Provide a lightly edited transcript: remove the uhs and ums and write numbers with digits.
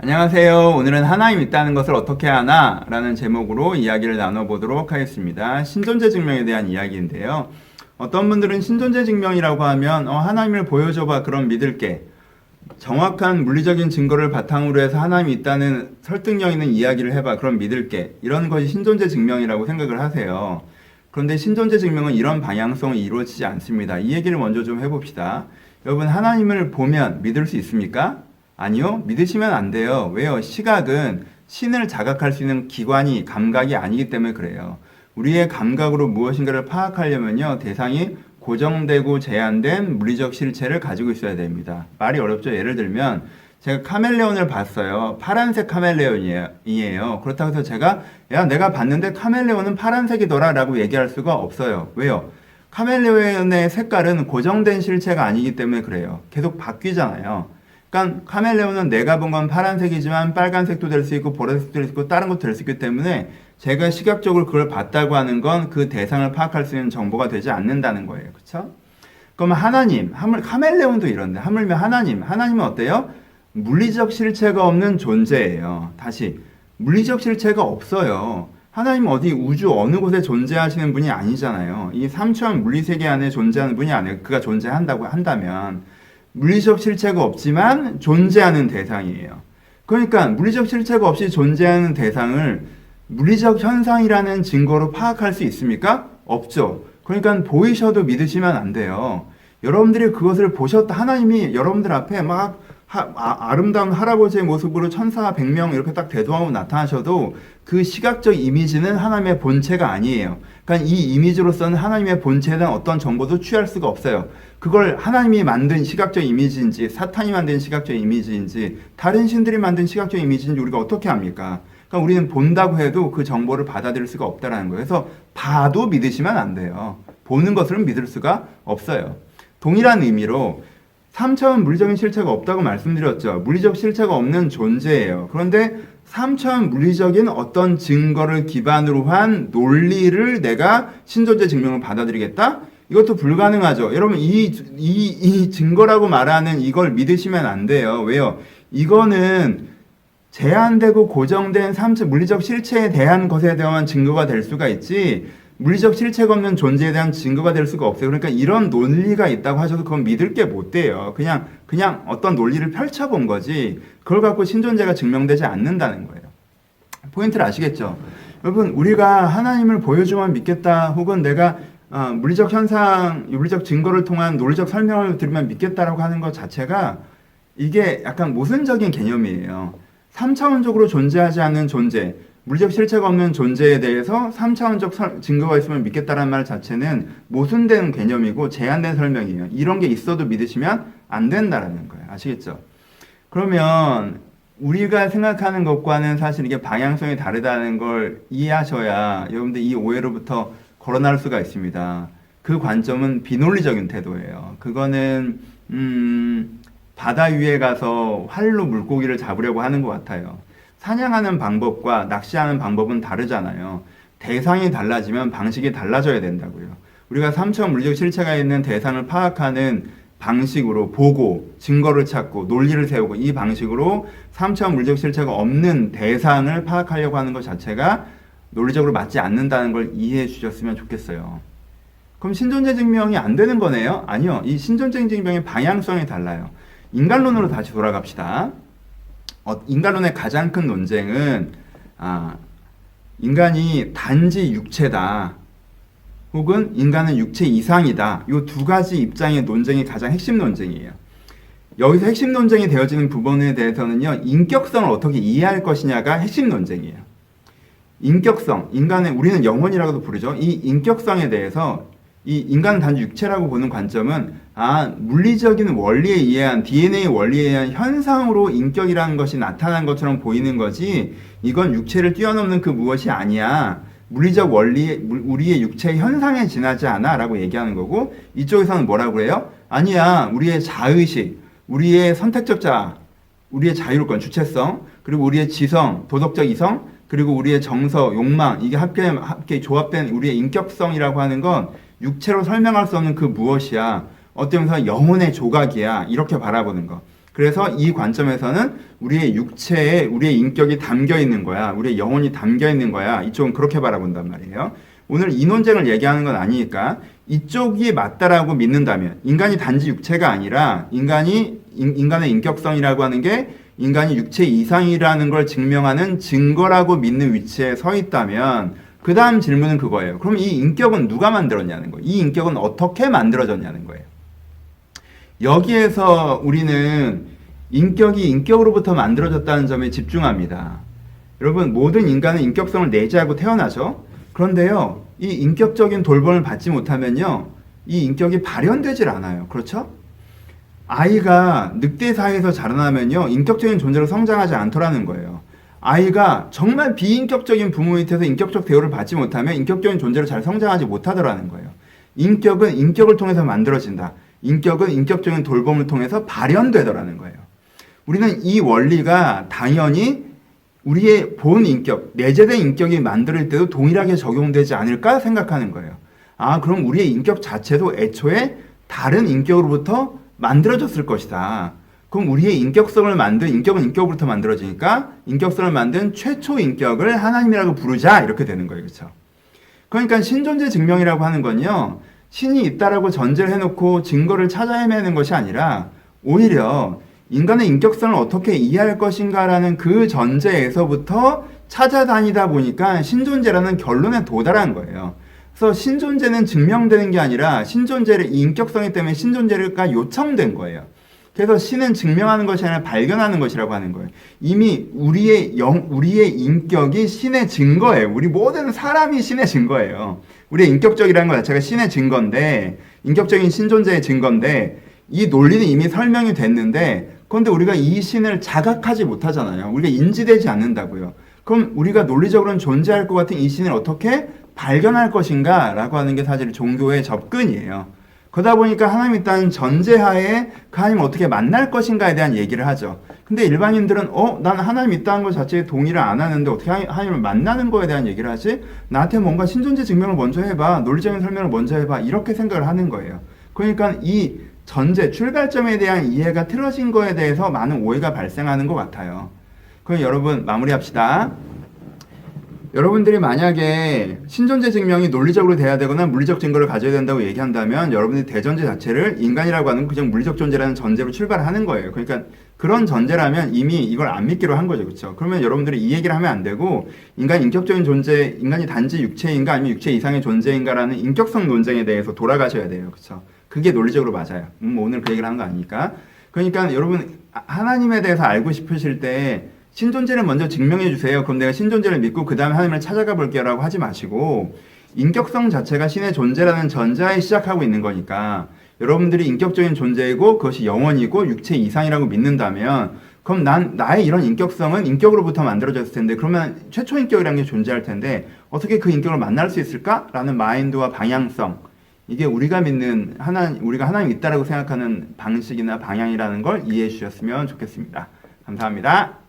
안녕하세요. 오늘은 하나님 있다는 것을 어떻게 하나? 라는 제목으로 이야기를 나눠보도록 하겠습니다. 신존재 증명에 대한 이야기인데요. 어떤 분들은 신존재 증명이라고 하면 하나님을 보여줘봐 그럼 믿을게. 정확한 물리적인 증거를 바탕으로 해서 하나님이 있다는 설득력 있는 이야기를 해봐 그럼 믿을게. 이런 것이 신존재 증명이라고 생각을 하세요. 그런데 신존재 증명은 이런 방향성이 이루어지지 않습니다. 이 얘기를 먼저 좀 해봅시다. 여러분, 하나님을 보면 믿을 수 있습니까? 아니요. 믿으시면 안 돼요. 왜요? 시각은 신을 자각할 수 있는 기관이, 감각이 아니기 때문에 그래요. 우리의 감각으로 무엇인가를 파악하려면요, 대상이 고정되고 제한된 물리적 실체를 가지고 있어야 됩니다. 말이 어렵죠? 예를 들면 제가 카멜레온을 봤어요. 파란색 카멜레온이에요. 그렇다고 해서 제가 내가 봤는데 카멜레온은 파란색이더라 라고 얘기할 수가 없어요. 왜요? 카멜레온의 색깔은 고정된 실체가 아니기 때문에 그래요. 계속 바뀌잖아요. 그러니까 카멜레온은 내가 본 건 파란색이지만 빨간색도 될 수 있고 보라색도 될 수 있고 다른 것도 될 수 있기 때문에 제가 시각적으로 그걸 봤다고 하는 건 그 대상을 파악할 수 있는 정보가 되지 않는다는 거예요. 그렇죠? 그럼 하나님, 카멜레온도 이런데 하물며 하나님은 어때요? 물리적 실체가 없는 존재예요. 다시 물리적 실체가 없어요. 하나님은 어디 우주 어느 곳에 존재하시는 분이 아니잖아요. 이 삼초한 물리세계 안에 존재하는 분이 아니에요. 그가 존재한다고 한다면 물리적 실체가 없지만 존재하는 대상이에요. 그러니까 물리적 실체가 없이 존재하는 대상을 물리적 현상이라는 증거로 파악할 수 있습니까? 없죠. 그러니까 보이셔도 믿으시면 안 돼요. 여러분들이 그것을 보셨다, 하나님이 여러분들 앞에 막 아름다운 할아버지의 모습으로 천사 100명 이렇게 딱 대동하고 나타나셔도 그 시각적 이미지는 하나님의 본체가 아니에요. 그러니까 이 이미지로서는 하나님의 본체에 대한 어떤 정보도 취할 수가 없어요. 그걸 하나님이 만든 시각적 이미지인지 사탄이 만든 시각적 이미지인지 다른 신들이 만든 시각적 이미지인지 우리가 어떻게 합니까? 그러니까 우리는 본다고 해도 그 정보를 받아들일 수가 없다는 거예요. 그래서 봐도 믿으시면 안 돼요. 보는 것으로는 믿을 수가 없어요. 동일한 의미로 3차원 물리적인 실체가 없다고 말씀드렸죠. 물리적 실체가 없는 존재예요. 그런데 3차원 물리적인 어떤 증거를 기반으로 한 논리를 내가 신존재 증명을 받아들이겠다? 이것도 불가능하죠. 여러분, 이 증거라고 말하는 이걸 믿으시면 안 돼요. 왜요? 이거는 제한되고 고정된 3차 물리적 실체에 대한 것에 대한 증거가 될 수가 있지, 물리적 실체가 없는 존재에 대한 증거가 될 수가 없어요. 그러니까 이런 논리가 있다고 하셔도 그건 믿을 게 못 돼요. 그냥 어떤 논리를 펼쳐본 거지, 그걸 갖고 신존재가 증명되지 않는다는 거예요. 포인트를 아시겠죠? 여러분, 우리가 하나님을 보여주면 믿겠다, 혹은 내가 물리적 현상, 물리적 증거를 통한 논리적 설명을 들으면 믿겠다라고 하는 것 자체가 이게 약간 모순적인 개념이에요. 3차원적으로 존재하지 않는 존재, 물리적 실체가 없는 존재에 대해서 3차원적 증거가 있으면 믿겠다는 말 자체는 모순된 개념이고 제한된 설명이에요. 이런 게 있어도 믿으시면 안 된다는 거예요. 아시겠죠? 그러면 우리가 생각하는 것과는 사실 이게 방향성이 다르다는 걸 이해하셔야 여러분들 이 오해로부터 걸어날 수가 있습니다. 그 관점은 비논리적인 태도예요. 그거는 바다 위에 가서 활로 물고기를 잡으려고 하는 것 같아요. 사냥하는 방법과 낚시하는 방법은 다르잖아요. 대상이 달라지면 방식이 달라져야 된다고요. 우리가 3차원 물리적 실체가 있는 대상을 파악하는 방식으로 보고 증거를 찾고 논리를 세우고 이 방식으로 3차원 물리적 실체가 없는 대상을 파악하려고 하는 것 자체가 논리적으로 맞지 않는다는 걸 이해해 주셨으면 좋겠어요. 그럼 신존재 증명이 안 되는 거네요? 아니요. 이 신존재 증명의 방향성이 달라요. 인간론으로 다시 돌아갑시다. 인간론의 가장 큰 논쟁은 인간이 단지 육체다, 혹은 인간은 육체 이상이다. 이 두 가지 입장의 논쟁이 가장 핵심 논쟁이에요. 여기서 핵심 논쟁이 되어지는 부분에 대해서는요, 인격성을 어떻게 이해할 것이냐가 핵심 논쟁이에요. 인격성, 우리는 영혼이라고도 부르죠. 이 인격성에 대해서 이 인간은 단지 육체라고 보는 관점은 물리적인 원리에 의한 DNA 원리에 의한 현상으로 인격이라는 것이 나타난 것처럼 보이는 거지 이건 육체를 뛰어넘는 그 무엇이 아니야. 물리적 원리, 우리의 육체의 현상에 지나지 않아 라고 얘기하는 거고, 이쪽에서는 뭐라고 해요? 아니야. 우리의 자의식, 우리의 선택적 자아, 우리의 자율권, 주체성, 그리고 우리의 지성, 도덕적 이성, 그리고 우리의 정서, 욕망, 이게 함께 조합된 우리의 인격성이라고 하는 건 육체로 설명할 수 없는 그 무엇이야. 어떤 면에서 영혼의 조각이야. 이렇게 바라보는 거. 그래서 이 관점에서는 우리의 육체에 우리의 인격이 담겨 있는 거야. 우리의 영혼이 담겨 있는 거야. 이쪽은 그렇게 바라본단 말이에요. 오늘 이 논쟁을 얘기하는 건 아니니까 이쪽이 맞다라고 믿는다면 인간이 단지 육체가 아니라 인간의 인격성이라고 하는 게 인간이 육체 이상이라는 걸 증명하는 증거라고 믿는 위치에 서 있다면 그 다음 질문은 그거예요. 그럼 이 인격은 누가 만들었냐는 거예요. 이 인격은 어떻게 만들어졌냐는 거예요. 여기에서 우리는 인격이 인격으로부터 만들어졌다는 점에 집중합니다. 여러분, 모든 인간은 인격성을 내재하고 태어나죠. 그런데요, 이 인격적인 돌봄을 받지 못하면요, 이 인격이 발현되질 않아요. 그렇죠? 아이가 늑대 사이에서 자라나면요, 인격적인 존재로 성장하지 않더라는 거예요. 아이가 정말 비인격적인 부모 밑에서 인격적 대우를 받지 못하면 인격적인 존재로 잘 성장하지 못하더라는 거예요. 인격은 인격을 통해서 만들어진다. 인격은 인격적인 돌봄을 통해서 발현되더라는 거예요. 우리는 이 원리가 당연히 우리의 본 인격, 내재된 인격이 만들 때도 동일하게 적용되지 않을까 생각하는 거예요. 아, 그럼 우리의 인격 자체도 애초에 다른 인격으로부터 만들어졌을 것이다. 그럼 우리의 인격성을 만든, 인격은 인격으로부터 만들어지니까 인격성을 만든 최초 인격을 하나님이라고 부르자, 이렇게 되는 거예요. 그렇죠? 그러니까 신존재 증명이라고 하는 건요, 신이 있다라고 전제를 해놓고 증거를 찾아 헤매는 것이 아니라 오히려 인간의 인격성을 어떻게 이해할 것인가라는 그 전제에서부터 찾아다니다 보니까 신존재라는 결론에 도달한 거예요. 그래서 신존재는 증명되는 게 아니라 신존재를, 이 인격성이 때문에 신존재가 요청된 거예요. 그래서 신은 증명하는 것이 아니라 발견하는 것이라고 하는 거예요. 이미 우리의 인격이 신의 증거예요. 우리 모든 사람이 신의 증거예요. 우리의 인격적이라는 것 자체가 신의 증거인데, 인격적인 신존재의 증거인데, 이 논리는 이미 설명이 됐는데, 그런데 우리가 이 신을 자각하지 못하잖아요. 우리가 인지되지 않는다고요. 그럼 우리가 논리적으로는 존재할 것 같은 이 신을 어떻게 발견할 것인가? 라고 하는 게 사실 종교의 접근이에요. 그러다 보니까 하나님이 있다는 전제하에 그 하나님을 어떻게 만날 것인가에 대한 얘기를 하죠. 근데 일반인들은 난 하나님 있다는 것 자체에 동의를 안 하는데 어떻게 하나님을 만나는 거에 대한 얘기를 하지? 나한테 뭔가 신존재 증명을 먼저 해봐. 논리적인 설명을 먼저 해봐. 이렇게 생각을 하는 거예요. 그러니까 이 전제, 출발점에 대한 이해가 틀어진 거에 대해서 많은 오해가 발생하는 것 같아요. 그럼 여러분 마무리합시다. 여러분들이 만약에 신존재 증명이 논리적으로 돼야 되거나 물리적 증거를 가져야 된다고 얘기한다면 여러분들이 대전제 자체를 인간이라고 하는 그냥 물리적 존재라는 전제로 출발하는 거예요. 그러니까 그런 전제라면 이미 이걸 안 믿기로 한 거죠. 그렇죠? 그러면 여러분들이 이 얘기를 하면 안 되고 인간이 인격적인 존재, 인간이 단지 육체인가 아니면 육체 이상의 존재인가라는 인격성 논쟁에 대해서 돌아가셔야 돼요. 그렇죠? 그게 논리적으로 맞아요. 오늘 그 얘기를 하는 거 아니니까. 그러니까 여러분 하나님에 대해서 알고 싶으실 때 신존재를 먼저 증명해 주세요. 그럼 내가 신존재를 믿고 그 다음에 하나님을 찾아가 볼게요 라고 하지 마시고 인격성 자체가 신의 존재라는 전제하에 시작하고 있는 거니까 여러분들이 인격적인 존재이고 그것이 영원이고 육체 이상이라고 믿는다면 그럼 나의 이런 인격성은 인격으로부터 만들어졌을 텐데 그러면 최초 인격이라는 게 존재할 텐데 어떻게 그 인격을 만날 수 있을까? 라는 마인드와 방향성, 이게 우리가 믿는 우리가 하나님 있다라고 생각하는 방식이나 방향이라는 걸 이해해 주셨으면 좋겠습니다. 감사합니다.